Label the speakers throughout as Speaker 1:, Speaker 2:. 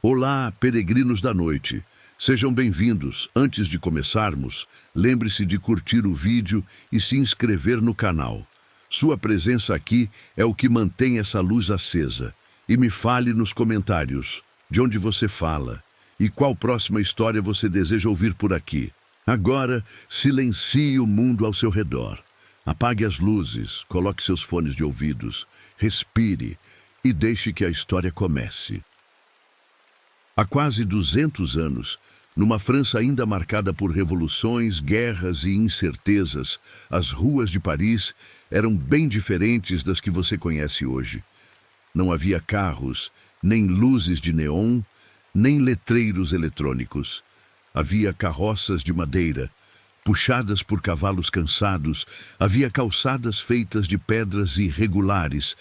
Speaker 1: Olá, peregrinos da noite. Sejam bem-vindos. Antes de começarmos, lembre-se de curtir o vídeo e se inscrever no canal. Sua presença aqui é o que mantém essa luz acesa. E me fale nos comentários de onde você fala e qual próxima história você deseja ouvir por aqui. Agora, silencie o mundo ao seu redor. Apague as luzes, coloque seus fones de ouvidos, respire e deixe que a história comece. Há quase 200 anos, numa França ainda marcada por revoluções, guerras e incertezas, as ruas de Paris eram bem diferentes das que você conhece hoje. Não havia carros, nem luzes de neon, nem letreiros eletrônicos. Havia carroças de madeira, puxadas por cavalos cansados, havia calçadas feitas de pedras irregulares,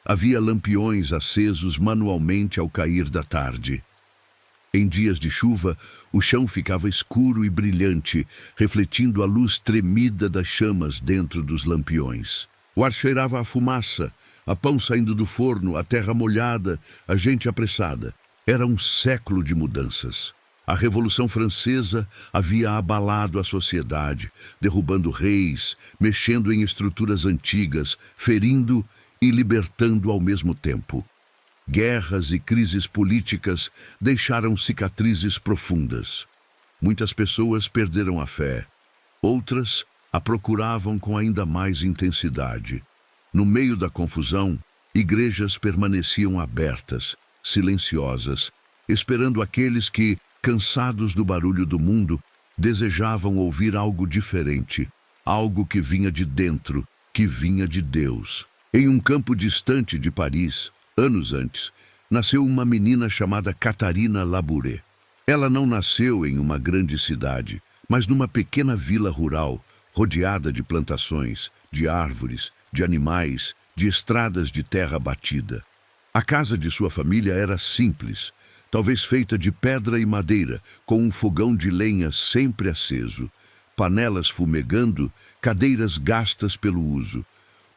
Speaker 1: havia lampiões acesos manualmente ao cair da tarde. Em dias de chuva, o chão ficava escuro e brilhante, refletindo a luz tremida das chamas dentro dos lampiões. O ar cheirava a fumaça, a pão saindo do forno, a terra molhada, a gente apressada. Era um século de mudanças. A Revolução Francesa havia abalado a sociedade, derrubando reis, mexendo em estruturas antigas, ferindo e libertando ao mesmo tempo. Guerras e crises políticas deixaram cicatrizes profundas. Muitas pessoas perderam a fé. Outras a procuravam com ainda mais intensidade. No meio da confusão, igrejas permaneciam abertas, silenciosas, esperando aqueles que, cansados do barulho do mundo, desejavam ouvir algo diferente, algo que vinha de dentro, que vinha de Deus. Em um campo distante de Paris, anos antes, nasceu uma menina chamada Catharina Labouré. Ela não nasceu em uma grande cidade, mas numa pequena vila rural, rodeada de plantações, de árvores, de animais, de estradas de terra batida. A casa de sua família era simples, talvez feita de pedra e madeira, com um fogão de lenha sempre aceso, panelas fumegando, cadeiras gastas pelo uso.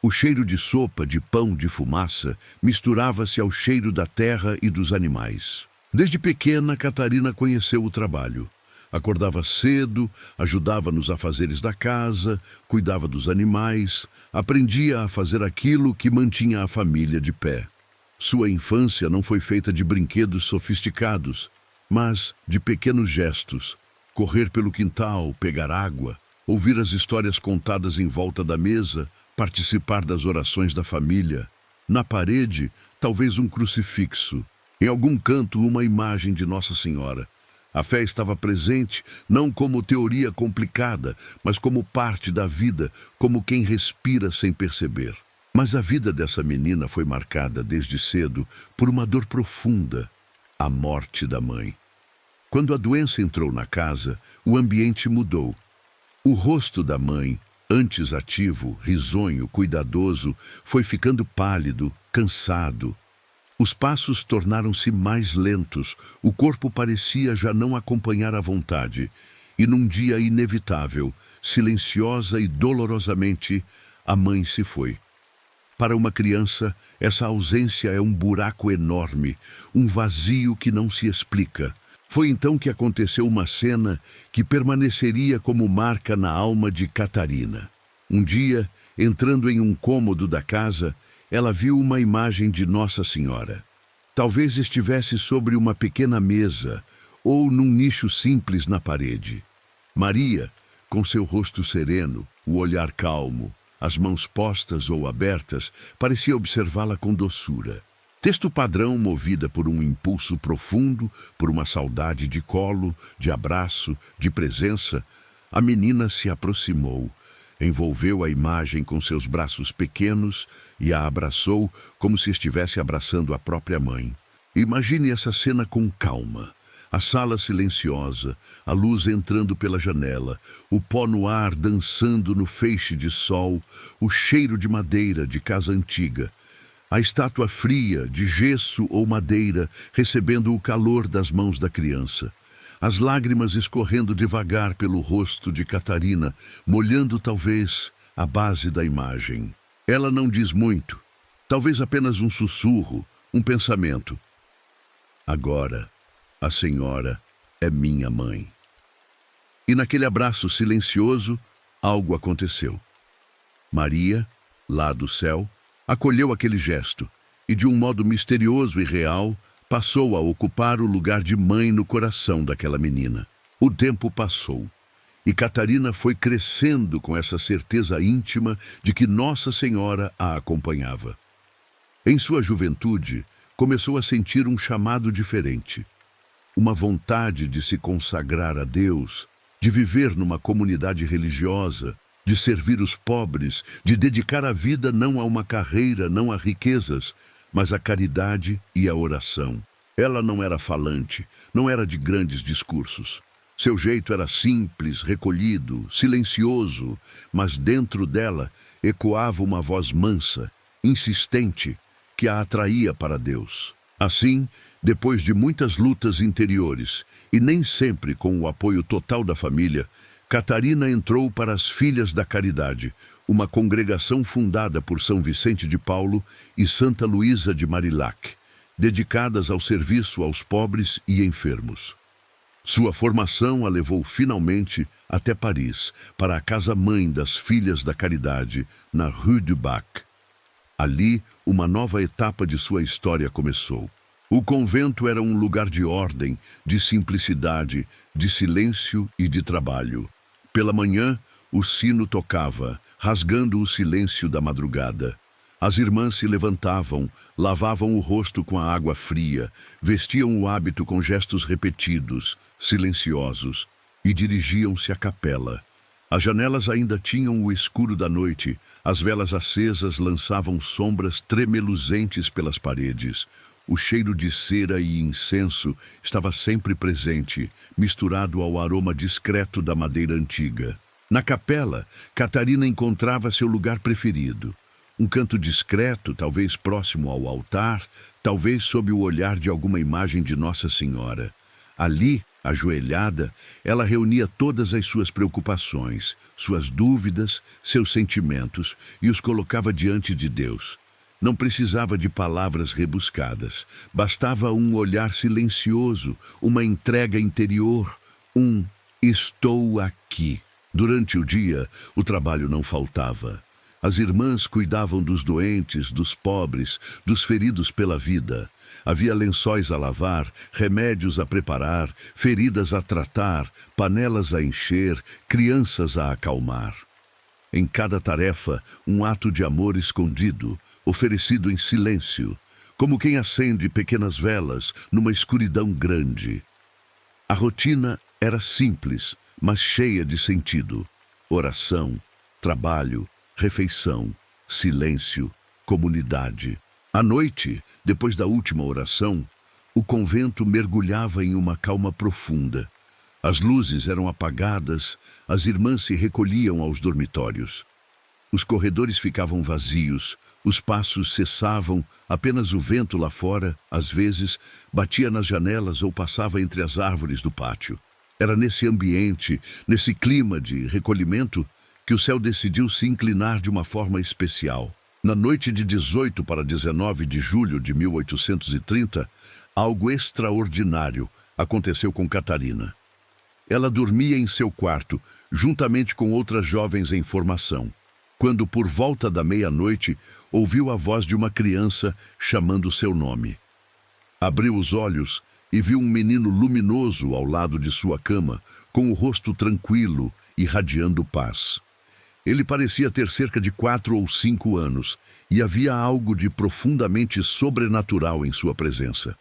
Speaker 1: O cheiro de sopa, de pão, de fumaça, misturava-se ao cheiro da terra e dos animais. Desde pequena, Catarina conheceu o trabalho. Acordava cedo, ajudava nos afazeres da casa, cuidava dos animais, aprendia a fazer aquilo que mantinha a família de pé. Sua infância não foi feita de brinquedos sofisticados, mas de pequenos gestos. Correr pelo quintal, pegar água, ouvir as histórias contadas em volta da mesa, participar das orações da família. Na parede, talvez um crucifixo. Em algum canto, uma imagem de Nossa Senhora. A fé estava presente, não como teoria complicada, mas como parte da vida, como quem respira sem perceber. Mas a vida dessa menina foi marcada desde cedo por uma dor profunda, a morte da mãe. Quando a doença entrou na casa, o ambiente mudou. O rosto da mãe, antes ativo, risonho, cuidadoso, foi ficando pálido, cansado. Os passos tornaram-se mais lentos, o corpo parecia já não acompanhar à vontade. E num dia inevitável, silenciosa e dolorosamente, a mãe se foi. Para uma criança, essa ausência é um buraco enorme, um vazio que não se explica. Foi então que aconteceu uma cena que permaneceria como marca na alma de Catarina. Um dia, entrando em um cômodo da casa, ela viu uma imagem de Nossa Senhora. Talvez estivesse sobre uma pequena mesa ou num nicho simples na parede. Maria, com seu rosto sereno, o olhar calmo, as mãos postas ou abertas, parecia observá-la com doçura. Texto padrão movida por um impulso profundo, por uma saudade de colo, de abraço, de presença, a menina se aproximou, envolveu a imagem com seus braços pequenos e a abraçou como se estivesse abraçando a própria mãe. Imagine essa cena com calma. A sala silenciosa, a luz entrando pela janela, o pó no ar dançando no feixe de sol, o cheiro de madeira de casa antiga. A estátua fria, de gesso ou madeira, recebendo o calor das mãos da criança. As lágrimas escorrendo devagar pelo rosto de Catarina, molhando talvez a base da imagem. Ela não diz muito, talvez apenas um sussurro, um pensamento. Agora, a senhora é minha mãe. E naquele abraço silencioso, algo aconteceu. Maria, lá do céu, acolheu aquele gesto e, de um modo misterioso e real, passou a ocupar o lugar de mãe no coração daquela menina. O tempo passou e Catarina foi crescendo com essa certeza íntima de que Nossa Senhora a acompanhava. Em sua juventude, começou a sentir um chamado diferente, uma vontade de se consagrar a Deus, de viver numa comunidade religiosa, de servir os pobres, de dedicar a vida não a uma carreira, não a riquezas, mas à caridade e à oração. Ela não era falante, não era de grandes discursos. Seu jeito era simples, recolhido, silencioso, mas dentro dela ecoava uma voz mansa, insistente, que a atraía para Deus. Assim, depois de muitas lutas interiores, e nem sempre com o apoio total da família, Catarina entrou para as Filhas da Caridade, uma congregação fundada por São Vicente de Paulo e Santa Luísa de Marillac, dedicadas ao serviço aos pobres e enfermos. Sua formação a levou finalmente até Paris, para a casa-mãe das Filhas da Caridade, na Rue du Bac. Ali, uma nova etapa de sua história começou. O convento era um lugar de ordem, de simplicidade, de silêncio e de trabalho. Pela manhã, o sino tocava, rasgando o silêncio da madrugada. As irmãs se levantavam, lavavam o rosto com a água fria, vestiam o hábito com gestos repetidos, silenciosos, e dirigiam-se à capela. As janelas ainda tinham o escuro da noite, as velas acesas lançavam sombras tremeluzentes pelas paredes. O cheiro de cera e incenso estava sempre presente, misturado ao aroma discreto da madeira antiga. Na capela, Catarina encontrava seu lugar preferido. Um canto discreto, talvez próximo ao altar, talvez sob o olhar de alguma imagem de Nossa Senhora. Ali, ajoelhada, ela reunia todas as suas preocupações, suas dúvidas, seus sentimentos e os colocava diante de Deus. Não precisava de palavras rebuscadas, bastava um olhar silencioso, uma entrega interior, um "estou aqui". Durante o dia, o trabalho não faltava. As irmãs cuidavam dos doentes, dos pobres, dos feridos pela vida. Havia lençóis a lavar, remédios a preparar, feridas a tratar, panelas a encher, crianças a acalmar. Em cada tarefa, um ato de amor escondido, oferecido em silêncio, como quem acende pequenas velas numa escuridão grande. A rotina era simples, mas cheia de sentido. Oração, trabalho, refeição, silêncio, comunidade. À noite, depois da última oração, o convento mergulhava em uma calma profunda. As luzes eram apagadas, as irmãs se recolhiam aos dormitórios. Os corredores ficavam vazios, os passos cessavam, apenas o vento lá fora, às vezes, batia nas janelas ou passava entre as árvores do pátio. Era nesse ambiente, nesse clima de recolhimento, que o céu decidiu se inclinar de uma forma especial. Na noite de 18 para 19 de julho de 1830, algo extraordinário aconteceu com Catarina. Ela dormia em seu quarto, juntamente com outras jovens em formação, quando, por volta da meia-noite, ouviu a voz de uma criança chamando seu nome. Abriu os olhos e viu um menino luminoso ao lado de sua cama, com o rosto tranquilo, irradiando paz. Ele parecia ter cerca de 4 ou 5 anos, e havia algo de profundamente sobrenatural em sua presença.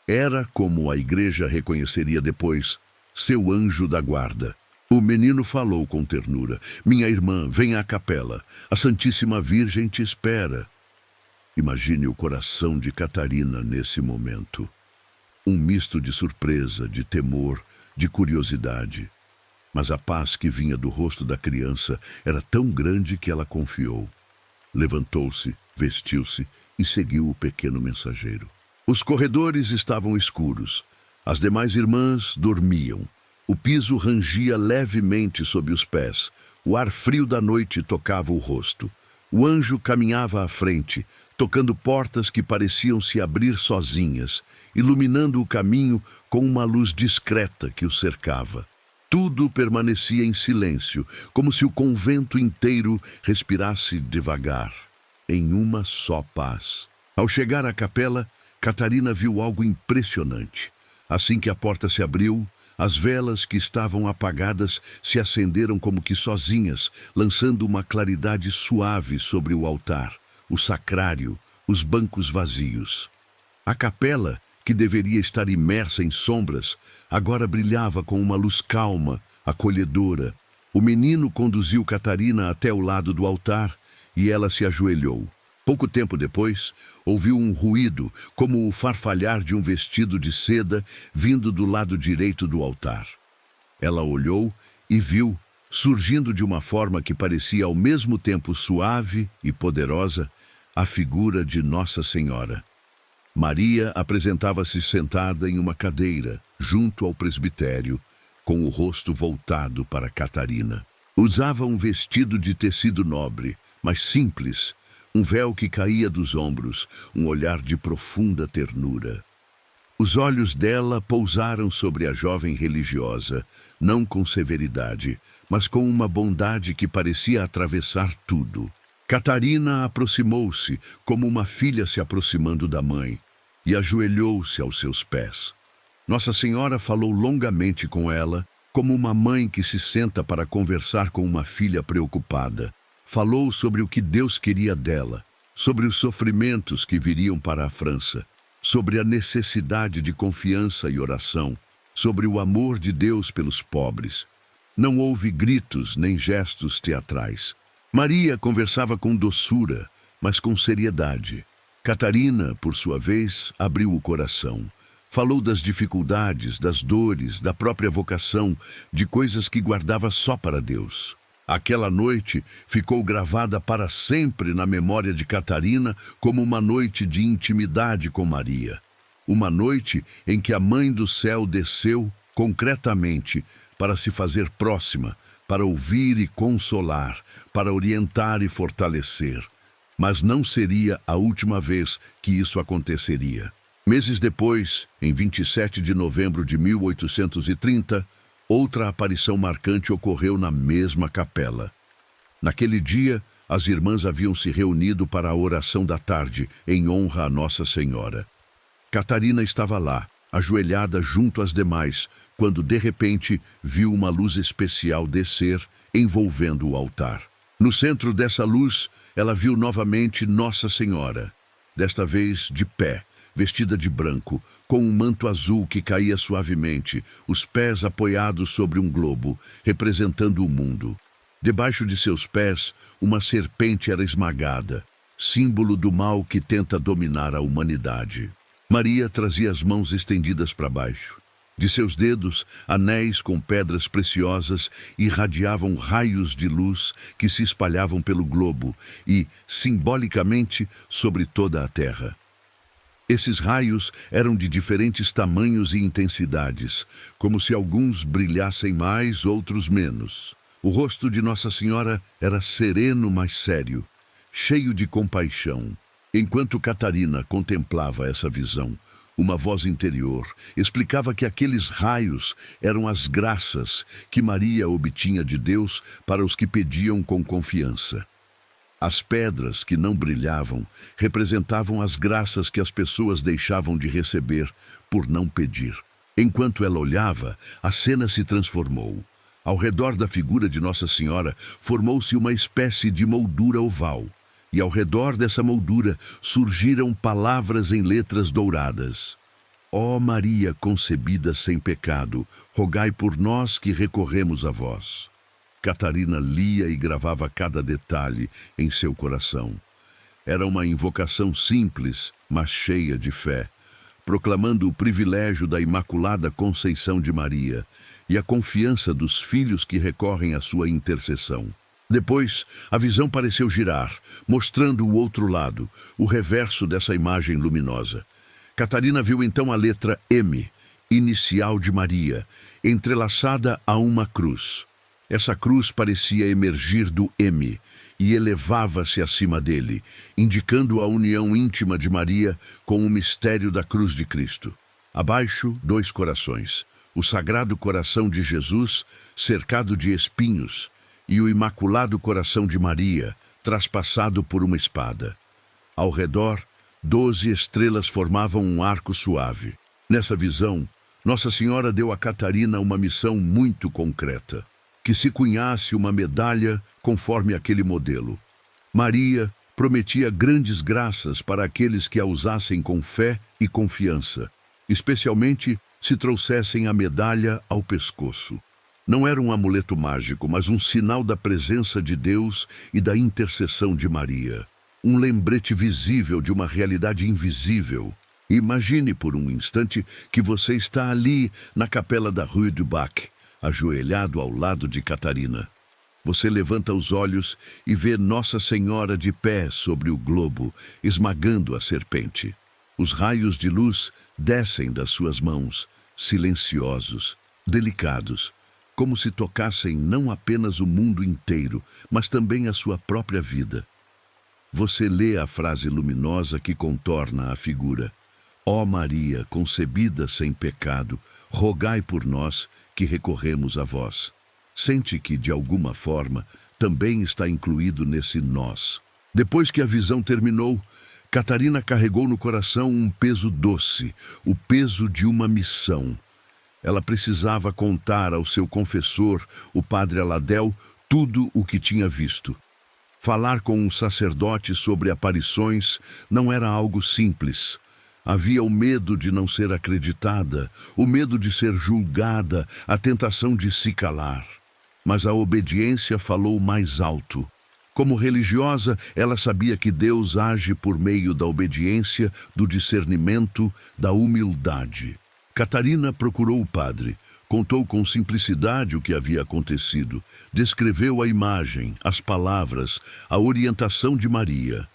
Speaker 1: Era, como a igreja reconheceria depois, seu anjo da guarda. O menino falou com ternura: "Minha irmã, venha à capela. A Santíssima Virgem te espera." Imagine o coração de Catarina nesse momento. Um misto de surpresa, de temor, de curiosidade. Mas a paz que vinha do rosto da criança era tão grande que ela confiou. Levantou-se, vestiu-se e seguiu o pequeno mensageiro. Os corredores estavam escuros. As demais irmãs dormiam. O piso rangia levemente sob os pés. O ar frio da noite tocava o rosto. O anjo caminhava à frente, tocando portas que pareciam se abrir sozinhas, iluminando o caminho com uma luz discreta que o cercava. Tudo permanecia em silêncio, como se o convento inteiro respirasse devagar, em uma só paz. Ao chegar à capela, Catarina viu algo impressionante. Assim que a porta se abriu, as velas que estavam apagadas se acenderam como que sozinhas, lançando uma claridade suave sobre o altar, o sacrário, os bancos vazios. A capela, que deveria estar imersa em sombras, agora brilhava com uma luz calma, acolhedora. O menino conduziu Catarina até o lado do altar e ela se ajoelhou. Pouco tempo depois, ouviu um ruído, como o farfalhar de um vestido de seda vindo do lado direito do altar. Ela olhou e viu, surgindo de uma forma que parecia ao mesmo tempo suave e poderosa, a figura de Nossa Senhora. Maria apresentava-se sentada em uma cadeira, junto ao presbitério, com o rosto voltado para Catarina. Usava um vestido de tecido nobre, mas simples, um véu que caía dos ombros, um olhar de profunda ternura. Os olhos dela pousaram sobre a jovem religiosa, não com severidade, mas com uma bondade que parecia atravessar tudo. Catarina aproximou-se, como uma filha se aproximando da mãe, e ajoelhou-se aos seus pés. Nossa Senhora falou longamente com ela, como uma mãe que se senta para conversar com uma filha preocupada. Falou sobre o que Deus queria dela, sobre os sofrimentos que viriam para a França, sobre a necessidade de confiança e oração, sobre o amor de Deus pelos pobres. Não houve gritos nem gestos teatrais. Maria conversava com doçura, mas com seriedade. Catarina, por sua vez, abriu o coração. Falou das dificuldades, das dores, da própria vocação, de coisas que guardava só para Deus. Aquela noite ficou gravada para sempre na memória de Catarina como uma noite de intimidade com Maria. Uma noite em que a Mãe do Céu desceu, concretamente, para se fazer próxima, para ouvir e consolar, para orientar e fortalecer. Mas não seria a última vez que isso aconteceria. Meses depois, em 27 de novembro de 1830, outra aparição marcante ocorreu na mesma capela. Naquele dia, as irmãs haviam se reunido para a oração da tarde, em honra a Nossa Senhora. Catarina estava lá, ajoelhada junto às demais, quando de repente viu uma luz especial descer, envolvendo o altar. No centro dessa luz, ela viu novamente Nossa Senhora, desta vez de pé, vestida de branco, com um manto azul que caía suavemente, os pés apoiados sobre um globo, representando o mundo. Debaixo de seus pés, uma serpente era esmagada, símbolo do mal que tenta dominar a humanidade. Maria trazia as mãos estendidas para baixo. De seus dedos, anéis com pedras preciosas irradiavam raios de luz que se espalhavam pelo globo e, simbolicamente, sobre toda a terra. Esses raios eram de diferentes tamanhos e intensidades, como se alguns brilhassem mais, outros menos. O rosto de Nossa Senhora era sereno, mas sério, cheio de compaixão. Enquanto Catarina contemplava essa visão, uma voz interior explicava que aqueles raios eram as graças que Maria obtinha de Deus para os que pediam com confiança. As pedras que não brilhavam representavam as graças que as pessoas deixavam de receber por não pedir. Enquanto ela olhava, a cena se transformou. Ao redor da figura de Nossa Senhora formou-se uma espécie de moldura oval, e ao redor dessa moldura surgiram palavras em letras douradas. Ó Maria concebida sem pecado, rogai por nós que recorremos a vós. Catarina lia e gravava cada detalhe em seu coração. Era uma invocação simples, mas cheia de fé, proclamando o privilégio da Imaculada Conceição de Maria e a confiança dos filhos que recorrem à sua intercessão. Depois, a visão pareceu girar, mostrando o outro lado, o reverso dessa imagem luminosa. Catarina viu então a letra M, inicial de Maria, entrelaçada a uma cruz. Essa cruz parecia emergir do M, e elevava-se acima dele, indicando a união íntima de Maria com o mistério da cruz de Cristo. Abaixo, 2 corações: o Sagrado Coração de Jesus, cercado de espinhos, e o Imaculado Coração de Maria, traspassado por uma espada. Ao redor, 12 estrelas formavam um arco suave. Nessa visão, Nossa Senhora deu a Catarina uma missão muito concreta: que se cunhasse uma medalha conforme aquele modelo. Maria prometia grandes graças para aqueles que a usassem com fé e confiança, especialmente se trouxessem a medalha ao pescoço. Não era um amuleto mágico, mas um sinal da presença de Deus e da intercessão de Maria. Um lembrete visível de uma realidade invisível. Imagine por um instante que você está ali na capela da Rue du Bac, ajoelhado ao lado de Catarina. Você levanta os olhos e vê Nossa Senhora de pé sobre o globo, esmagando a serpente. Os raios de luz descem das suas mãos, silenciosos, delicados, como se tocassem não apenas o mundo inteiro, mas também a sua própria vida. Você lê a frase luminosa que contorna a figura: Ó Maria, concebida sem pecado, rogai por nós que recorremos a vós. Sente que, de alguma forma, também está incluído nesse nós. Depois que a visão terminou, Catarina carregou no coração um peso doce, o peso de uma missão. Ela precisava contar ao seu confessor, o padre Aladel, tudo o que tinha visto. Falar com um sacerdote sobre aparições não era algo simples. Havia o medo de não ser acreditada, o medo de ser julgada, a tentação de se calar. Mas a obediência falou mais alto. Como religiosa, ela sabia que Deus age por meio da obediência, do discernimento, da humildade. Catarina procurou o padre, contou com simplicidade o que havia acontecido, descreveu a imagem, as palavras, a orientação de Maria.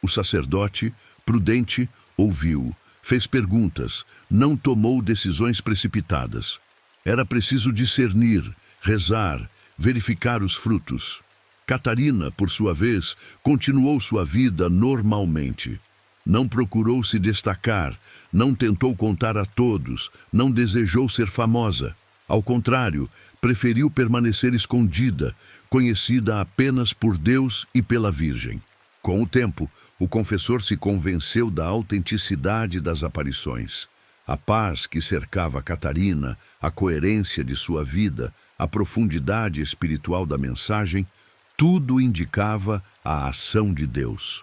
Speaker 1: O sacerdote, prudente, ouviu, fez perguntas, não tomou decisões precipitadas. Era preciso discernir, rezar, verificar os frutos. Catarina, por sua vez, continuou sua vida normalmente. Não procurou se destacar, não tentou contar a todos, não desejou ser famosa. Ao contrário, preferiu permanecer escondida, conhecida apenas por Deus e pela Virgem. Com o tempo, o confessor se convenceu da autenticidade das aparições. A paz que cercava Catarina, a coerência de sua vida, a profundidade espiritual da mensagem, tudo indicava a ação de Deus.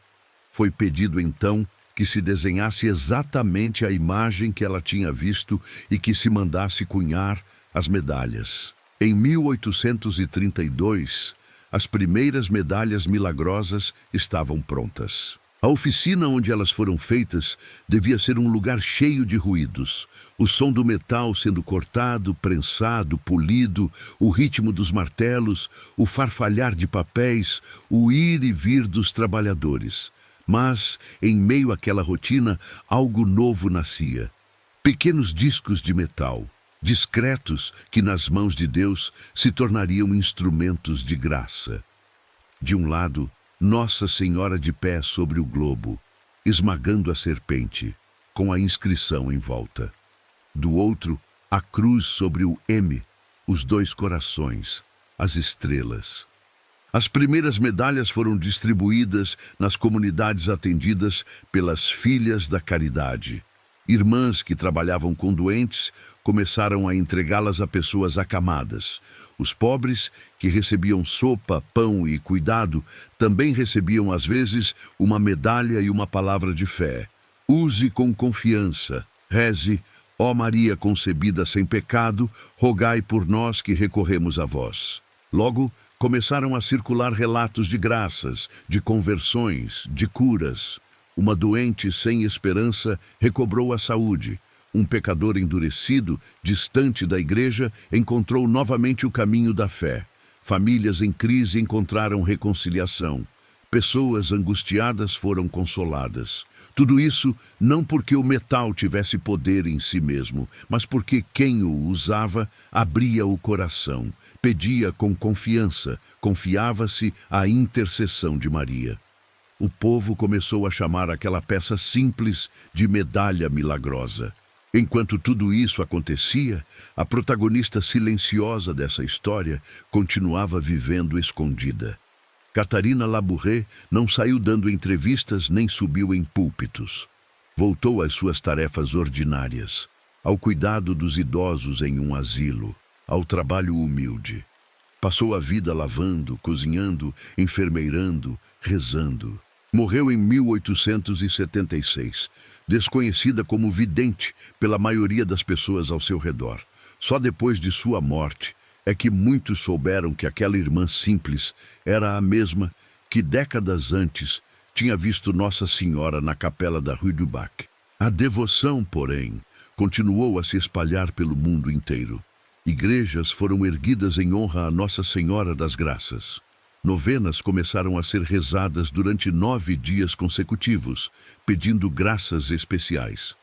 Speaker 1: Foi pedido então que se desenhasse exatamente a imagem que ela tinha visto e que se mandasse cunhar as medalhas. Em 1832, as primeiras medalhas milagrosas estavam prontas. A oficina onde elas foram feitas devia ser um lugar cheio de ruídos. O som do metal sendo cortado, prensado, polido, o ritmo dos martelos, o farfalhar de papéis, o ir e vir dos trabalhadores. Mas, em meio àquela rotina, algo novo nascia. Pequenos discos de metal, discretos, que nas mãos de Deus se tornariam instrumentos de graça. De um lado, Nossa Senhora de pé sobre o globo, esmagando a serpente, com a inscrição em volta. Do outro, a cruz sobre o M, os 2 corações, as estrelas. As primeiras medalhas foram distribuídas nas comunidades atendidas pelas Filhas da Caridade. Irmãs que trabalhavam com doentes começaram a entregá-las a pessoas acamadas. Os pobres, que recebiam sopa, pão e cuidado, também recebiam às vezes uma medalha e uma palavra de fé. Use com confiança, reze: ó Maria concebida sem pecado, rogai por nós que recorremos a vós. Logo, começaram a circular relatos de graças, de conversões, de curas. Uma doente sem esperança recobrou a saúde. Um pecador endurecido, distante da igreja, encontrou novamente o caminho da fé. Famílias em crise encontraram reconciliação. Pessoas angustiadas foram consoladas. Tudo isso não porque o metal tivesse poder em si mesmo, mas porque quem o usava abria o coração, pedia com confiança, confiava-se à intercessão de Maria. O povo começou a chamar aquela peça simples de medalha milagrosa. Enquanto tudo isso acontecia, a protagonista silenciosa dessa história continuava vivendo escondida. Catarina Labouré não saiu dando entrevistas nem subiu em púlpitos. Voltou às suas tarefas ordinárias, ao cuidado dos idosos em um asilo, ao trabalho humilde. Passou a vida lavando, cozinhando, enfermeirando, rezando. Morreu em 1876, desconhecida como vidente pela maioria das pessoas ao seu redor. Só depois de sua morte é que muitos souberam que aquela irmã simples era a mesma que décadas antes tinha visto Nossa Senhora na capela da Rue du Bac. A devoção, porém, continuou a se espalhar pelo mundo inteiro. Igrejas foram erguidas em honra a Nossa Senhora das Graças. Novenas começaram a ser rezadas durante 9 dias consecutivos, pedindo graças especiais.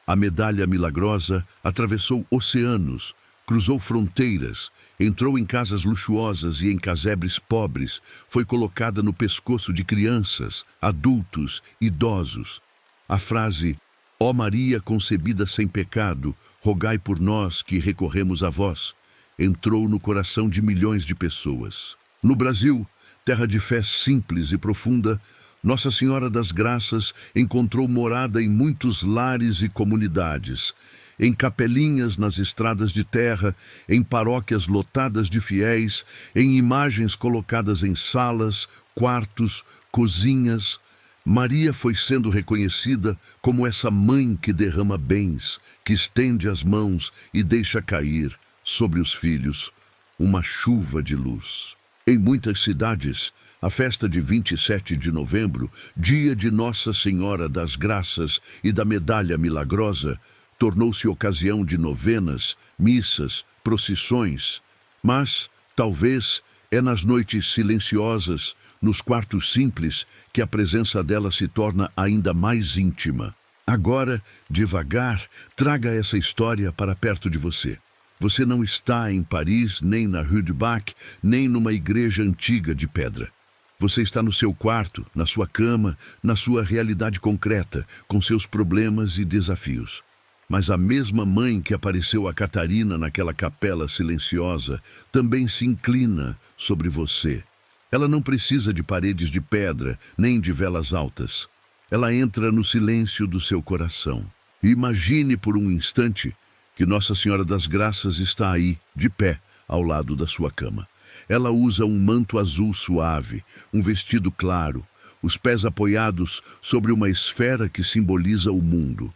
Speaker 1: A medalha milagrosa atravessou oceanos, cruzou fronteiras, entrou em casas luxuosas e em casebres pobres, foi colocada no pescoço de crianças, adultos, idosos. A frase, ó Maria concebida sem pecado, rogai por nós que recorremos a vós, entrou no coração de milhões de pessoas. No Brasil, terra de fé simples e profunda, Nossa Senhora das Graças encontrou morada em muitos lares e comunidades, em capelinhas nas estradas de terra, em paróquias lotadas de fiéis, em imagens colocadas em salas, quartos, cozinhas. Maria foi sendo reconhecida como essa mãe que derrama bens, que estende as mãos e deixa cair sobre os filhos uma chuva de luz. Em muitas cidades, a festa de 27 de novembro, dia de Nossa Senhora das Graças e da Medalha Milagrosa, tornou-se ocasião de novenas, missas, procissões. Mas, talvez, é nas noites silenciosas, nos quartos simples, que a presença dela se torna ainda mais íntima. Agora, devagar, traga essa história para perto de você. Você não está em Paris, nem na Rue du Bac, nem numa igreja antiga de pedra. Você está no seu quarto, na sua cama, na sua realidade concreta, com seus problemas e desafios. Mas a mesma mãe que apareceu a Catarina naquela capela silenciosa também se inclina sobre você. Ela não precisa de paredes de pedra, nem de velas altas. Ela entra no silêncio do seu coração. Imagine por um instante que Nossa Senhora das Graças está aí, de pé, ao lado da sua cama. Ela usa um manto azul suave, um vestido claro, os pés apoiados sobre uma esfera que simboliza o mundo.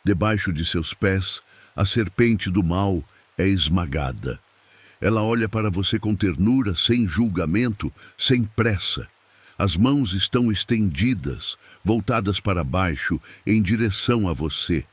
Speaker 1: Debaixo de seus pés, a serpente do mal é esmagada. Ela olha para você com ternura, sem julgamento, sem pressa. As mãos estão estendidas, voltadas para baixo, em direção a você.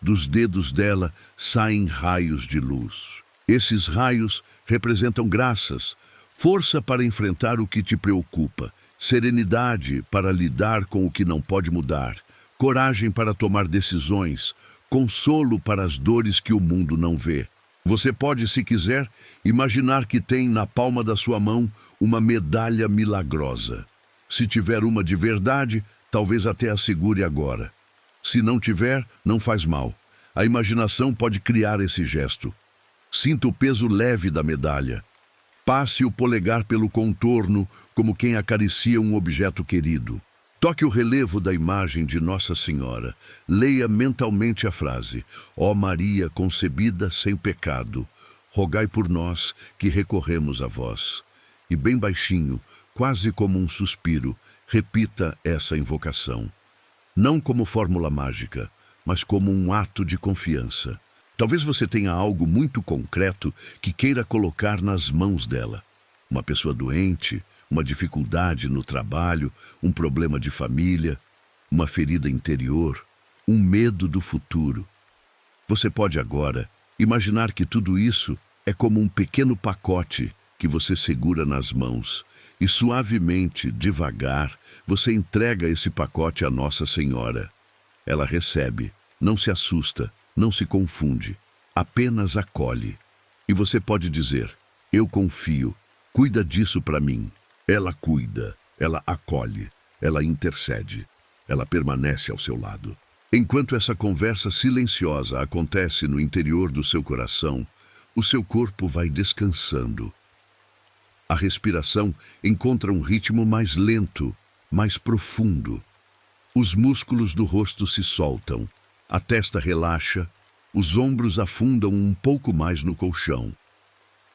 Speaker 1: Dos dedos dela saem raios de luz. Esses raios representam graças, força para enfrentar o que te preocupa, serenidade para lidar com o que não pode mudar, coragem para tomar decisões, consolo para as dores que o mundo não vê. Você pode, se quiser, imaginar que tem na palma da sua mão uma medalha milagrosa. Se tiver uma de verdade, talvez até a segure agora. Se não tiver, não faz mal. A imaginação pode criar esse gesto. Sinta o peso leve da medalha. Passe o polegar pelo contorno como quem acaricia um objeto querido. Toque o relevo da imagem de Nossa Senhora. Leia mentalmente a frase: ó Maria concebida sem pecado, rogai por nós que recorremos a vós. E bem baixinho, quase como um suspiro, repita essa invocação. Não como fórmula mágica, mas como um ato de confiança. Talvez você tenha algo muito concreto que queira colocar nas mãos dela. Uma pessoa doente, uma dificuldade no trabalho, um problema de família, uma ferida interior, um medo do futuro. Você pode agora imaginar que tudo isso é como um pequeno pacote que você segura nas mãos e suavemente, devagar, você entrega esse pacote à Nossa Senhora. Ela recebe, não se assusta, não se confunde, apenas acolhe. E você pode dizer: eu confio, cuida disso para mim. Ela cuida, ela acolhe, ela intercede, ela permanece ao seu lado. Enquanto essa conversa silenciosa acontece no interior do seu coração, o seu corpo vai descansando. A respiração encontra um ritmo mais lento, mais profundo. Os músculos do rosto se soltam, a testa relaxa, os ombros afundam um pouco mais no colchão.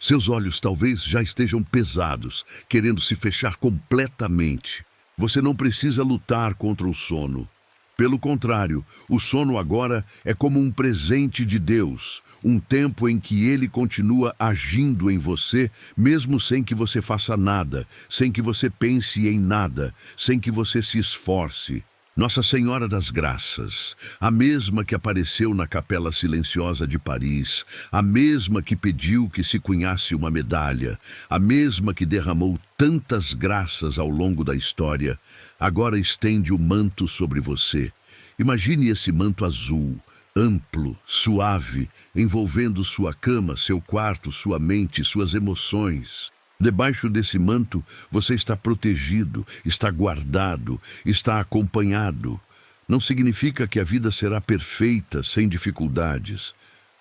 Speaker 1: Seus olhos talvez já estejam pesados, querendo se fechar completamente. Você não precisa lutar contra o sono. Pelo contrário, o sono agora é como um presente de Deus, um tempo em que Ele continua agindo em você, mesmo sem que você faça nada, sem que você pense em nada, sem que você se esforce. Nossa Senhora das Graças, a mesma que apareceu na Capela Silenciosa de Paris, a mesma que pediu que se cunhasse uma medalha, a mesma que derramou tantas graças ao longo da história, agora estende o manto sobre você. Imagine esse manto azul, amplo, suave, envolvendo sua cama, seu quarto, sua mente, suas emoções. Debaixo desse manto, você está protegido, está guardado, está acompanhado. Não significa que a vida será perfeita, sem dificuldades,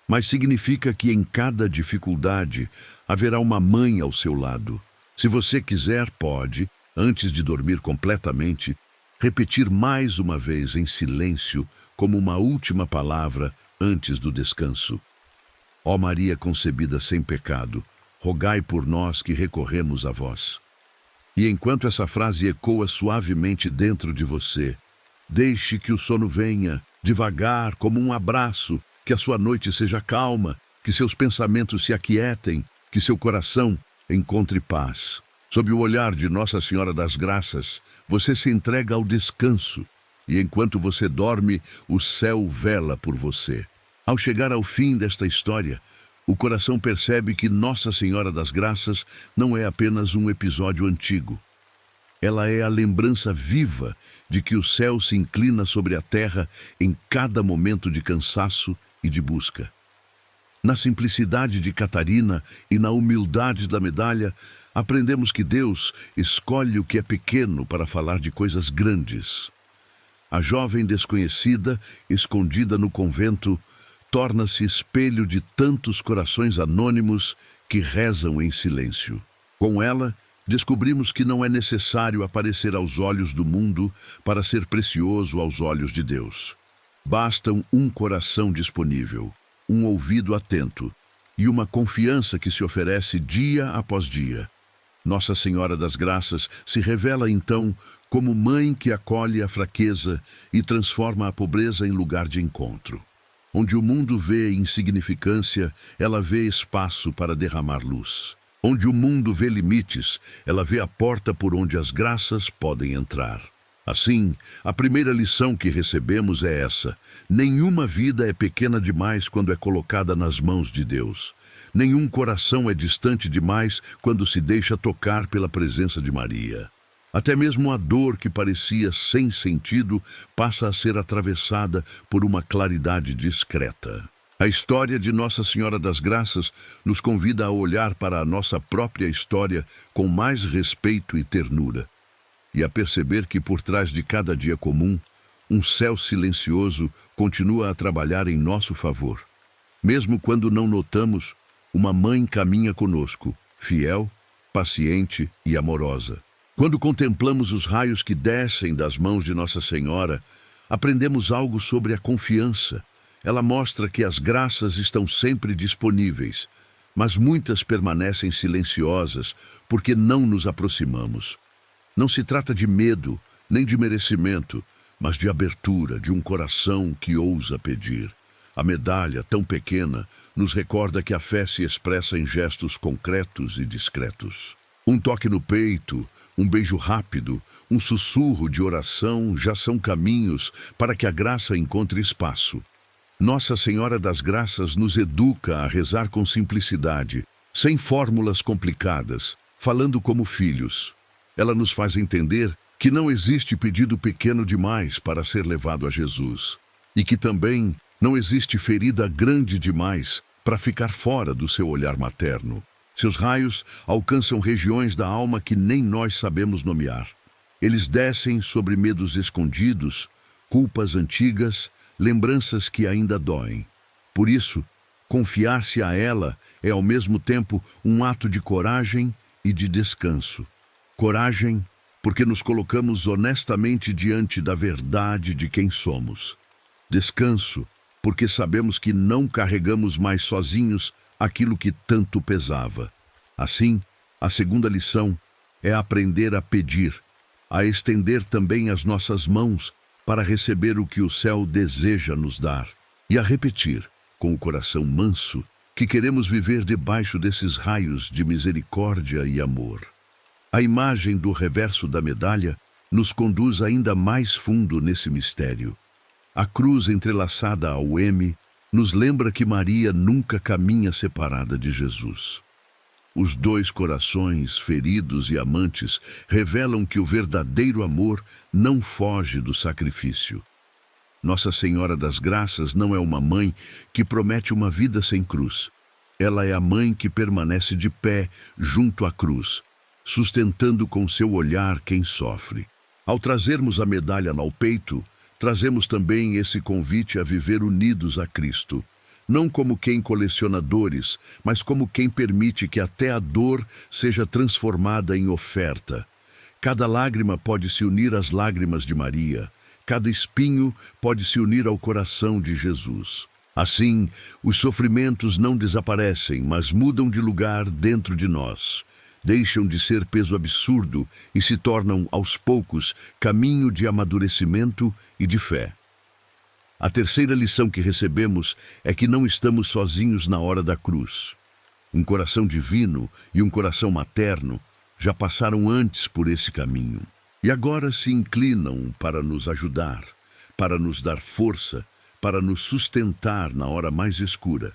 Speaker 1: mas significa que em cada dificuldade haverá uma mãe ao seu lado. Se você quiser, pode, antes de dormir completamente, repetir mais uma vez em silêncio, como uma última palavra antes do descanso. Ó Maria concebida sem pecado, rogai por nós que recorremos a vós. E enquanto essa frase ecoa suavemente dentro de você, deixe que o sono venha, devagar, como um abraço, que a sua noite seja calma, que seus pensamentos se aquietem, que seu coração encontre paz. Sob o olhar de Nossa Senhora das Graças, você se entrega ao descanso, e enquanto você dorme, o céu vela por você. Ao chegar ao fim desta história, o coração percebe que Nossa Senhora das Graças não é apenas um episódio antigo. Ela é a lembrança viva de que o céu se inclina sobre a terra em cada momento de cansaço e de busca. Na simplicidade de Catarina e na humildade da medalha, aprendemos que Deus escolhe o que é pequeno para falar de coisas grandes. A jovem desconhecida, escondida no convento, torna-se espelho de tantos corações anônimos que rezam em silêncio. Com ela, descobrimos que não é necessário aparecer aos olhos do mundo para ser precioso aos olhos de Deus. Bastam um coração disponível, um ouvido atento e uma confiança que se oferece dia após dia. Nossa Senhora das Graças se revela então como mãe que acolhe a fraqueza e transforma a pobreza em lugar de encontro. Onde o mundo vê insignificância, ela vê espaço para derramar luz. Onde o mundo vê limites, ela vê a porta por onde as graças podem entrar. Assim, a primeira lição que recebemos é essa: nenhuma vida é pequena demais quando é colocada nas mãos de Deus. Nenhum coração é distante demais quando se deixa tocar pela presença de Maria. Até mesmo a dor que parecia sem sentido passa a ser atravessada por uma claridade discreta. A história de Nossa Senhora das Graças nos convida a olhar para a nossa própria história com mais respeito e ternura, e a perceber que por trás de cada dia comum, um céu silencioso continua a trabalhar em nosso favor. Mesmo quando não notamos, uma mãe caminha conosco, fiel, paciente e amorosa. Quando contemplamos os raios que descem das mãos de Nossa Senhora, aprendemos algo sobre a confiança. Ela mostra que as graças estão sempre disponíveis, mas muitas permanecem silenciosas porque não nos aproximamos. Não se trata de medo, nem de merecimento, mas de abertura, de um coração que ousa pedir. A medalha, tão pequena, nos recorda que a fé se expressa em gestos concretos e discretos. Um toque no peito, um beijo rápido, um sussurro de oração já são caminhos para que a graça encontre espaço. Nossa Senhora das Graças nos educa a rezar com simplicidade, sem fórmulas complicadas, falando como filhos. Ela nos faz entender que não existe pedido pequeno demais para ser levado a Jesus, e que também não existe ferida grande demais para ficar fora do seu olhar materno. Seus raios alcançam regiões da alma que nem nós sabemos nomear. Eles descem sobre medos escondidos, culpas antigas, lembranças que ainda doem. Por isso, confiar-se a ela é ao mesmo tempo um ato de coragem e de descanso. Coragem, porque nos colocamos honestamente diante da verdade de quem somos. Descanso, porque sabemos que não carregamos mais sozinhos aquilo que tanto pesava. Assim, a segunda lição é aprender a pedir, a estender também as nossas mãos para receber o que o céu deseja nos dar, e a repetir, com o coração manso, que queremos viver debaixo desses raios de misericórdia e amor. A imagem do reverso da medalha nos conduz ainda mais fundo nesse mistério. A cruz entrelaçada ao M nos lembra que Maria nunca caminha separada de Jesus. Os dois corações feridos e amantes revelam que o verdadeiro amor não foge do sacrifício. Nossa Senhora das Graças não é uma mãe que promete uma vida sem cruz. Ela é a mãe que permanece de pé junto à cruz, sustentando com seu olhar quem sofre. Ao trazermos a medalha ao peito, trazemos também esse convite a viver unidos a Cristo, não como quem coleciona dores, mas como quem permite que até a dor seja transformada em oferta. Cada lágrima pode se unir às lágrimas de Maria, cada espinho pode se unir ao coração de Jesus. Assim, os sofrimentos não desaparecem, mas mudam de lugar dentro de nós. Deixam de ser peso absurdo e se tornam, aos poucos, caminho de amadurecimento e de fé. A terceira lição que recebemos é que não estamos sozinhos na hora da cruz. Um coração divino e um coração materno já passaram antes por esse caminho e agora se inclinam para nos ajudar, para nos dar força, para nos sustentar na hora mais escura.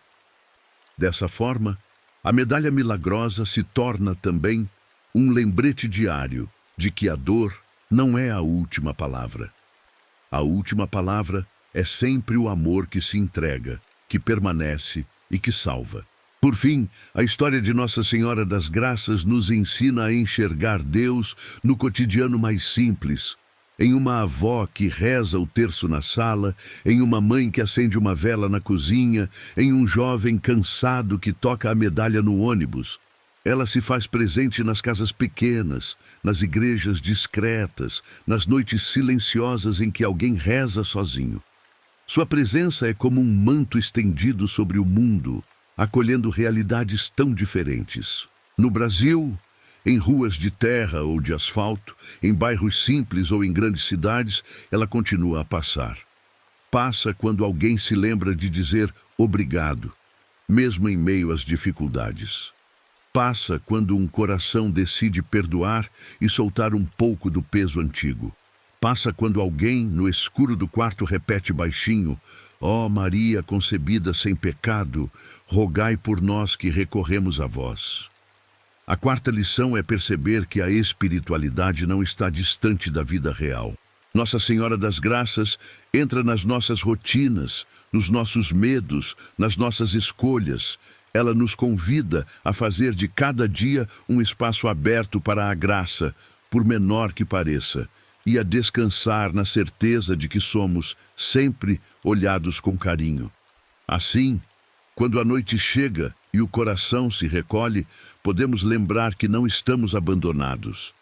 Speaker 1: Dessa forma, a medalha milagrosa se torna também um lembrete diário de que a dor não é a última palavra. A última palavra é sempre o amor que se entrega, que permanece e que salva. Por fim, a história de Nossa Senhora das Graças nos ensina a enxergar Deus no cotidiano mais simples, em uma avó que reza o terço na sala, em uma mãe que acende uma vela na cozinha, em um jovem cansado que toca a medalha no ônibus. Ela se faz presente nas casas pequenas, nas igrejas discretas, nas noites silenciosas em que alguém reza sozinho. Sua presença é como um manto estendido sobre o mundo, acolhendo realidades tão diferentes. No Brasil, em ruas de terra ou de asfalto, em bairros simples ou em grandes cidades, ela continua a passar. Passa quando alguém se lembra de dizer obrigado, mesmo em meio às dificuldades. Passa quando um coração decide perdoar e soltar um pouco do peso antigo. Passa quando alguém, no escuro do quarto, repete baixinho: ó Maria concebida sem pecado, rogai por nós que recorremos a vós. A quarta lição é perceber que a espiritualidade não está distante da vida real. Nossa Senhora das Graças entra nas nossas rotinas, nos nossos medos, nas nossas escolhas. Ela nos convida a fazer de cada dia um espaço aberto para a graça, por menor que pareça, e a descansar na certeza de que somos sempre olhados com carinho. Assim, quando a noite chega e o coração se recolhe, podemos lembrar que não estamos abandonados.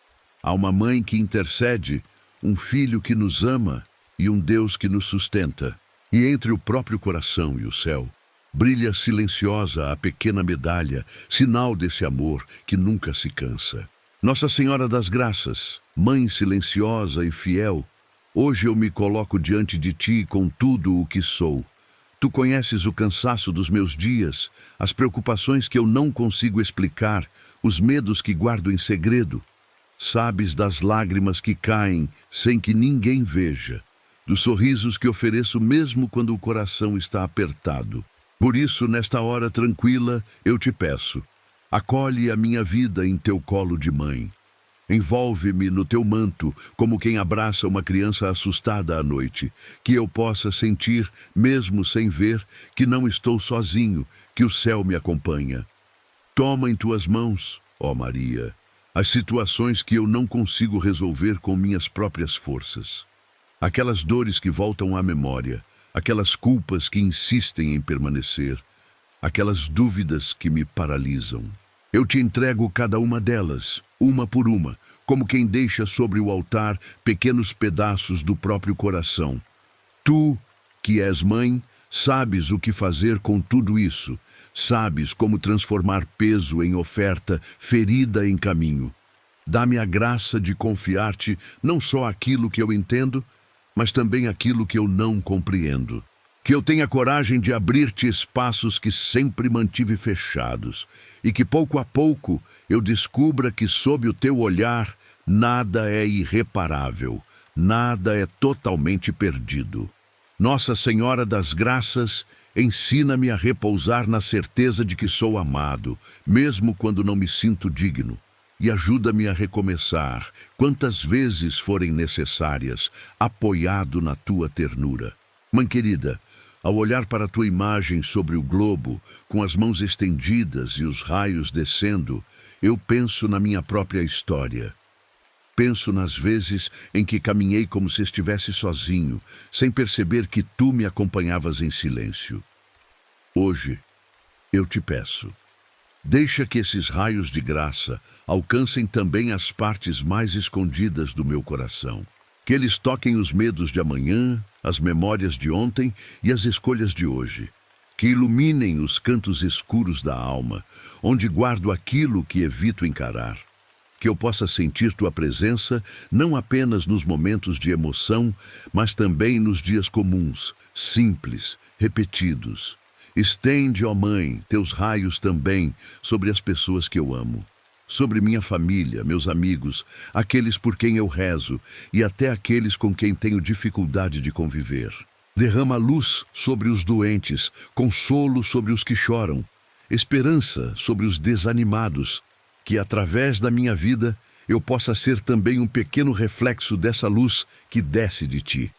Speaker 1: Há uma mãe que intercede, um filho que nos ama e um Deus que nos sustenta. E entre o próprio coração e o céu, brilha silenciosa a pequena medalha, sinal desse amor que nunca se cansa. Nossa Senhora das Graças, Mãe silenciosa e fiel, hoje eu me coloco diante de Ti com tudo o que sou. Tu conheces o cansaço dos meus dias, as preocupações que eu não consigo explicar, os medos que guardo em segredo. Sabes das lágrimas que caem sem que ninguém veja, dos sorrisos que ofereço mesmo quando o coração está apertado. Por isso, nesta hora tranquila, eu te peço, acolhe a minha vida em teu colo de mãe. Envolve-me no teu manto, como quem abraça uma criança assustada à noite, que eu possa sentir, mesmo sem ver, que não estou sozinho, que o céu me acompanha. Toma em tuas mãos, ó Maria, as situações que eu não consigo resolver com minhas próprias forças. Aquelas dores que voltam à memória, aquelas culpas que insistem em permanecer, aquelas dúvidas que me paralisam. Eu te entrego cada uma delas, uma por uma, como quem deixa sobre o altar pequenos pedaços do próprio coração. Tu, que és mãe, sabes o que fazer com tudo isso. Sabes como transformar peso em oferta, ferida em caminho. Dá-me a graça de confiar-te não só aquilo que eu entendo, mas também aquilo que eu não compreendo. Que eu tenha coragem de abrir-te espaços que sempre mantive fechados e que pouco a pouco eu descubra que sob o teu olhar nada é irreparável, nada é totalmente perdido. Nossa Senhora das Graças, ensina-me a repousar na certeza de que sou amado, mesmo quando não me sinto digno, e ajuda-me a recomeçar, quantas vezes forem necessárias, apoiado na tua ternura. Mãe querida, ao olhar para a tua imagem sobre o globo, com as mãos estendidas e os raios descendo, eu penso na minha própria história. Penso nas vezes em que caminhei como se estivesse sozinho, sem perceber que tu me acompanhavas em silêncio. Hoje, eu te peço, deixa que esses raios de graça alcancem também as partes mais escondidas do meu coração. Que eles toquem os medos de amanhã, as memórias de ontem e as escolhas de hoje. Que iluminem os cantos escuros da alma, onde guardo aquilo que evito encarar. Que eu possa sentir tua presença não apenas nos momentos de emoção, mas também nos dias comuns, simples, repetidos. Estende, ó Mãe, teus raios também sobre as pessoas que eu amo. Sobre minha família, meus amigos, aqueles por quem eu rezo e até aqueles com quem tenho dificuldade de conviver. Derrama luz sobre os doentes, consolo sobre os que choram, esperança sobre os desanimados, que através da minha vida eu possa ser também um pequeno reflexo dessa luz que desce de ti.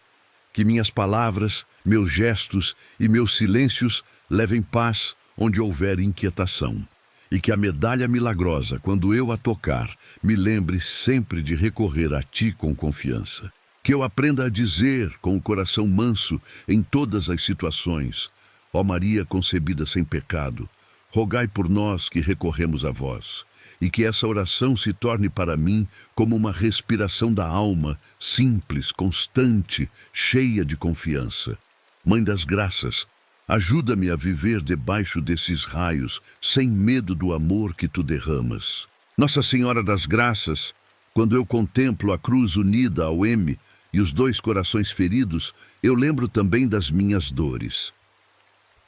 Speaker 1: Que minhas palavras, meus gestos e meus silêncios levem paz onde houver inquietação. E que a medalha milagrosa, quando eu a tocar, me lembre sempre de recorrer a ti com confiança. Que eu aprenda a dizer, com o coração manso, em todas as situações: ó Maria concebida sem pecado, rogai por nós que recorremos a vós. E que essa oração se torne para mim como uma respiração da alma, simples, constante, cheia de confiança. Mãe das Graças, ajuda-me a viver debaixo desses raios, sem medo do amor que tu derramas. Nossa Senhora das Graças, quando eu contemplo a cruz unida ao M e os dois corações feridos, eu lembro também das minhas dores.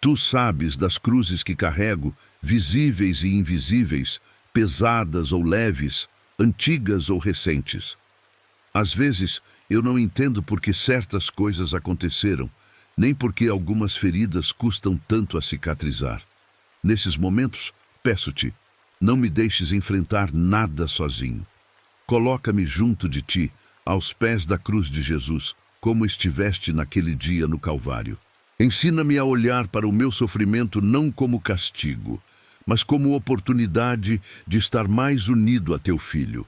Speaker 1: Tu sabes das cruzes que carrego, visíveis e invisíveis, pesadas ou leves, antigas ou recentes. Às vezes, eu não entendo por que certas coisas aconteceram, nem porque algumas feridas custam tanto a cicatrizar. Nesses momentos, peço-te, não me deixes enfrentar nada sozinho. Coloca-me junto de ti, aos pés da cruz de Jesus, como estiveste naquele dia no Calvário. Ensina-me a olhar para o meu sofrimento não como castigo, mas como oportunidade de estar mais unido a teu filho.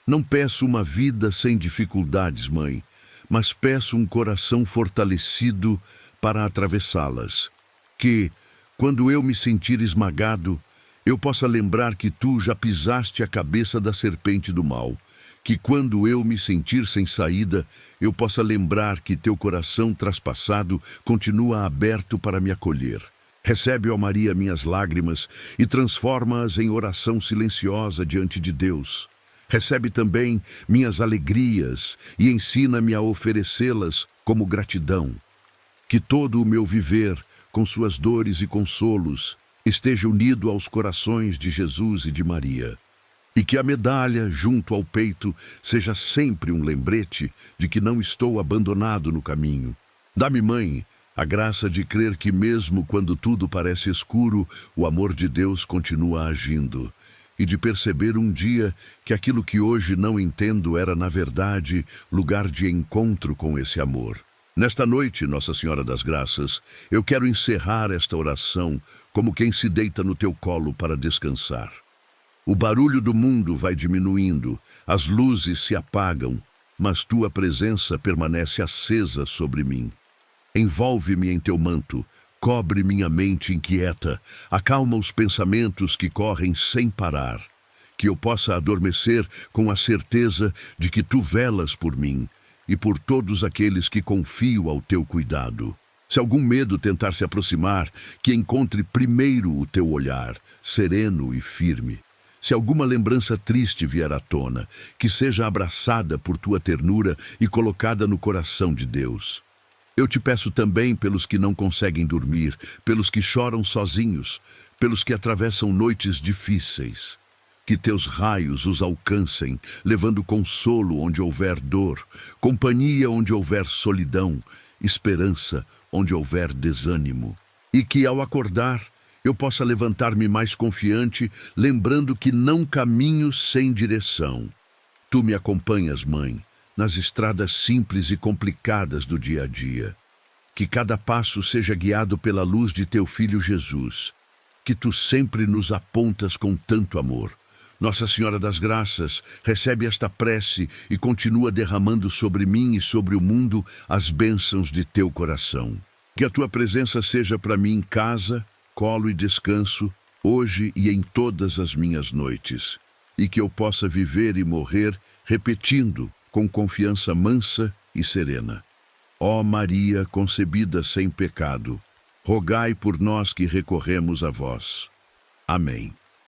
Speaker 1: Não peço uma vida sem dificuldades, Mãe, mas peço um coração fortalecido para atravessá-las. Que, quando eu me sentir esmagado, eu possa lembrar que tu já pisaste a cabeça da serpente do mal. Que quando eu me sentir sem saída, eu possa lembrar que teu coração traspassado continua aberto para me acolher. Recebe, ó Maria, minhas lágrimas e transforma-as em oração silenciosa diante de Deus. Recebe também minhas alegrias e ensina-me a oferecê-las como gratidão. Que todo o meu viver, com suas dores e consolos, esteja unido aos corações de Jesus e de Maria. E que a medalha, junto ao peito, seja sempre um lembrete de que não estou abandonado no caminho. Dá-me, Mãe, a graça de crer que mesmo quando tudo parece escuro, o amor de Deus continua agindo. e de perceber um dia que aquilo que hoje não entendo era, na verdade, lugar de encontro com esse amor. Nesta noite, Nossa Senhora das Graças, eu quero encerrar esta oração como quem se deita no teu colo para descansar. O barulho do mundo vai diminuindo, as luzes se apagam, mas tua presença permanece acesa sobre mim. Envolve-me em teu manto, cobre minha mente inquieta, acalma os pensamentos que correm sem parar, que eu possa adormecer com a certeza de que tu velas por mim e por todos aqueles que confio ao teu cuidado. Se algum medo tentar se aproximar, que encontre primeiro o teu olhar, sereno e firme. Se alguma lembrança triste vier à tona, que seja abraçada por tua ternura e colocada no coração de Deus. Eu te peço também pelos que não conseguem dormir, pelos que choram sozinhos, pelos que atravessam noites difíceis. Que teus raios os alcancem, levando consolo onde houver dor, companhia onde houver solidão, esperança onde houver desânimo. E que ao acordar, eu possa levantar-me mais confiante, lembrando que não caminho sem direção. Tu me acompanhas, Mãe, nas estradas simples e complicadas do dia a dia. Que cada passo seja guiado pela luz de teu Filho Jesus, que tu sempre nos apontas com tanto amor. Nossa Senhora das Graças, recebe esta prece e continua derramando sobre mim e sobre o mundo as bênçãos de teu coração. Que a tua presença seja para mim casa, colo e descanso, hoje e em todas as minhas noites, e que eu possa viver e morrer repetindo com confiança mansa e serena. Ó Maria concebida sem pecado, rogai por nós que recorremos a vós. Amém.